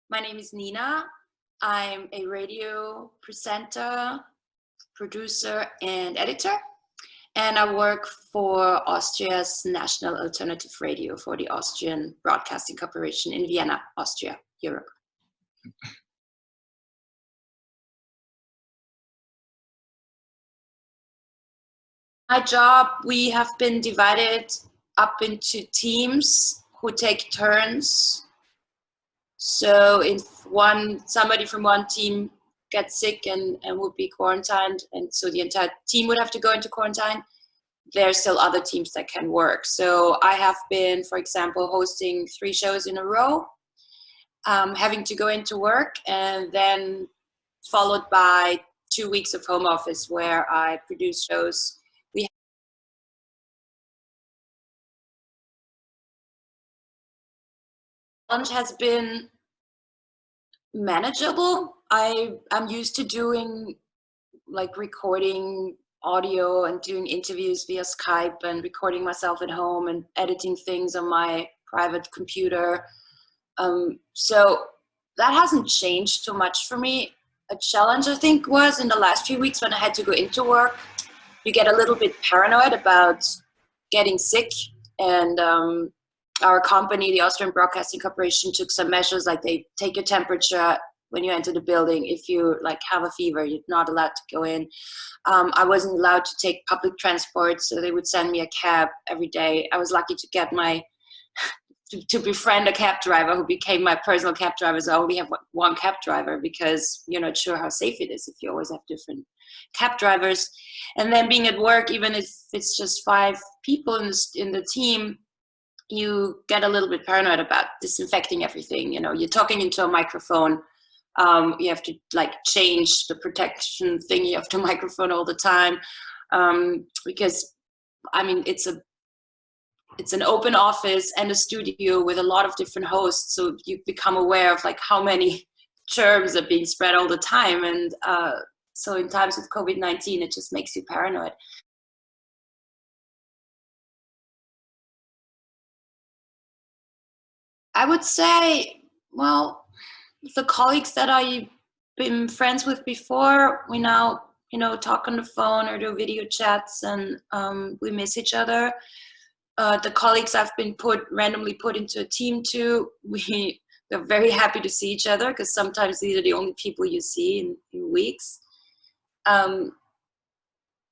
My name is Nina. I'm a radio presenter, producer, and editor. And I work for Austria's national alternative radio for the Austrian Broadcasting Corporation in Vienna, Austria, Europe. My job, we have been divided up into teams who take turns. So if somebody from one team gets sick and would be quarantined, and so the entire team would have to go into quarantine, there's still other teams that can work. So I have been, for example, hosting 3 shows in a row, having to go into work, and then followed by 2 weeks of home office where I produce shows. Challenge has been manageable. I'm used to doing like recording audio and doing interviews via Skype and recording myself at home and editing things on my private computer. So that hasn't changed too much for me. A challenge, I think, was in the last few weeks when I had to go into work. You get a little bit paranoid about getting sick, and our company, the Austrian Broadcasting Corporation, took some measures, like they take your temperature when you enter the building. If you like have a fever, you're not allowed to go in. I wasn't allowed to take public transport, so they would send me a cab every day. I was lucky to get to befriend a cab driver who became my personal cab driver. So I only have one cab driver because you're not sure how safe it is if you always have different cab drivers. And then being at work, even if it's just 5 people in the team, you get a little bit paranoid about disinfecting everything. You know, you're talking into a microphone. You have to like change the protection thingy of the microphone all the time, because I mean it's an open office and a studio with a lot of different hosts, so you become aware of like how many germs are being spread all the time, and so in times of COVID-19 it just makes you paranoid. I would say, well, the colleagues that I've been friends with before, we now, talk on the phone or do video chats, and we miss each other. The colleagues I've been randomly put into a team to, they're very happy to see each other because sometimes these are the only people you see in weeks.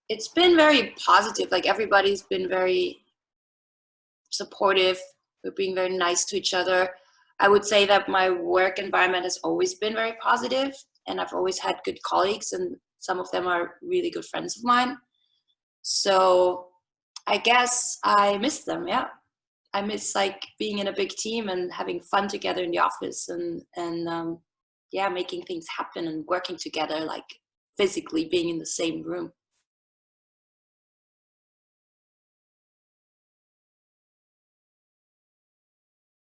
It's been very positive. Like everybody's been very supportive. We're being very nice to each other. I would say that my work environment has always been very positive, and I've always had good colleagues, and some of them are really good friends of mine. So I guess I miss them. Yeah, I miss like being in a big team and having fun together in the office, and yeah, making things happen and working together, like physically being in the same room.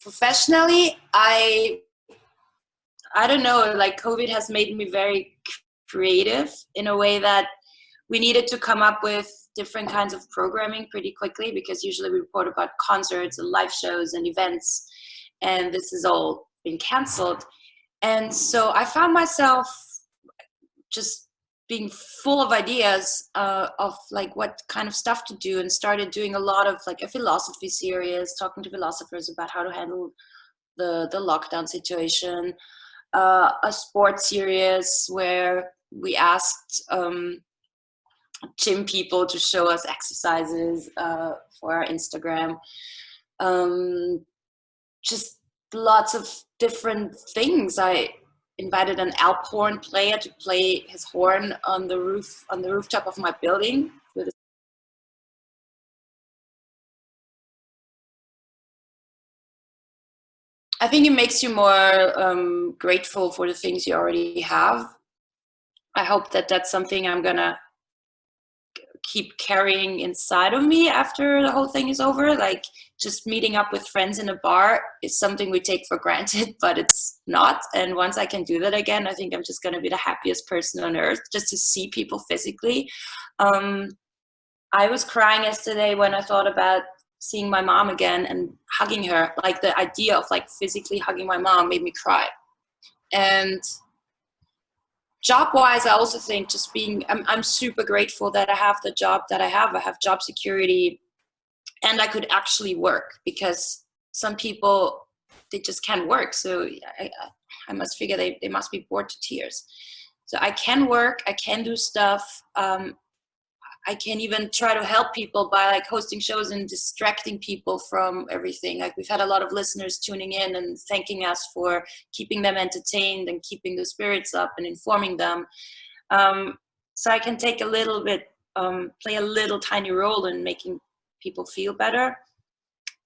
Professionally, I don't know, like COVID has made me very creative in a way that we needed to come up with different kinds of programming pretty quickly, because usually we report about concerts and live shows and events, and this has all been canceled. And so I found myself just being full of ideas of like what kind of stuff to do, and started doing a lot of like a philosophy series, talking to philosophers about how to handle the lockdown situation, a sports series where we asked gym people to show us exercises for our Instagram. Just lots of different things. I invited an Alp horn player to play his horn on the rooftop of my building. I think it makes you more grateful for the things you already have. I hope that that's something I'm gonna keep carrying inside of me after the whole thing is over. Like just meeting up with friends in a bar is something we take for granted, but it's not. And once I can do that again, I think I'm just going to be the happiest person on earth, just to see people physically. I was crying yesterday when I thought about seeing my mom again and hugging her. Like the idea of like physically hugging my mom made me cry. And job-wise, I also think just I'm super grateful that I have the job that I have. I have job security, and I could actually work, because some people, they just can't work. So I must figure they must be bored to tears. So I can work, I can do stuff. I can even try to help people by like hosting shows and distracting people from everything. Like we've had a lot of listeners tuning in and thanking us for keeping them entertained and keeping the spirits up and informing them. So I can take a little bit, play a little tiny role in making people feel better.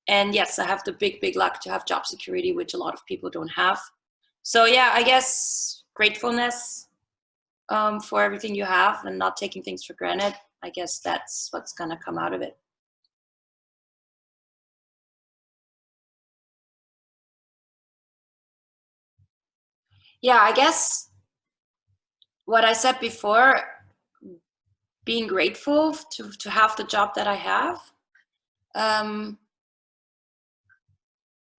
And yes, I have the big luck to have job security, which a lot of people don't have. So yeah, I guess gratefulness for everything you have and not taking things for granted. I guess that's what's gonna come out of it. Yeah, I guess what I said before, being grateful to have the job that I have. Um,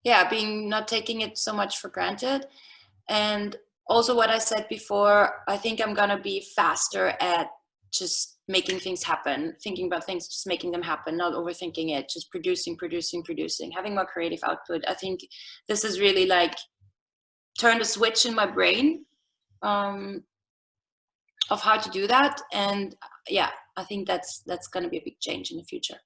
yeah, being not taking it so much for granted. And also what I said before, I think I'm gonna be faster at just making things happen, thinking about things, just making them happen, not overthinking it, just producing, having more creative output. I think this is really like turned a switch in my brain, um, of how to do that. And yeah, I think that's going to be a big change in the future.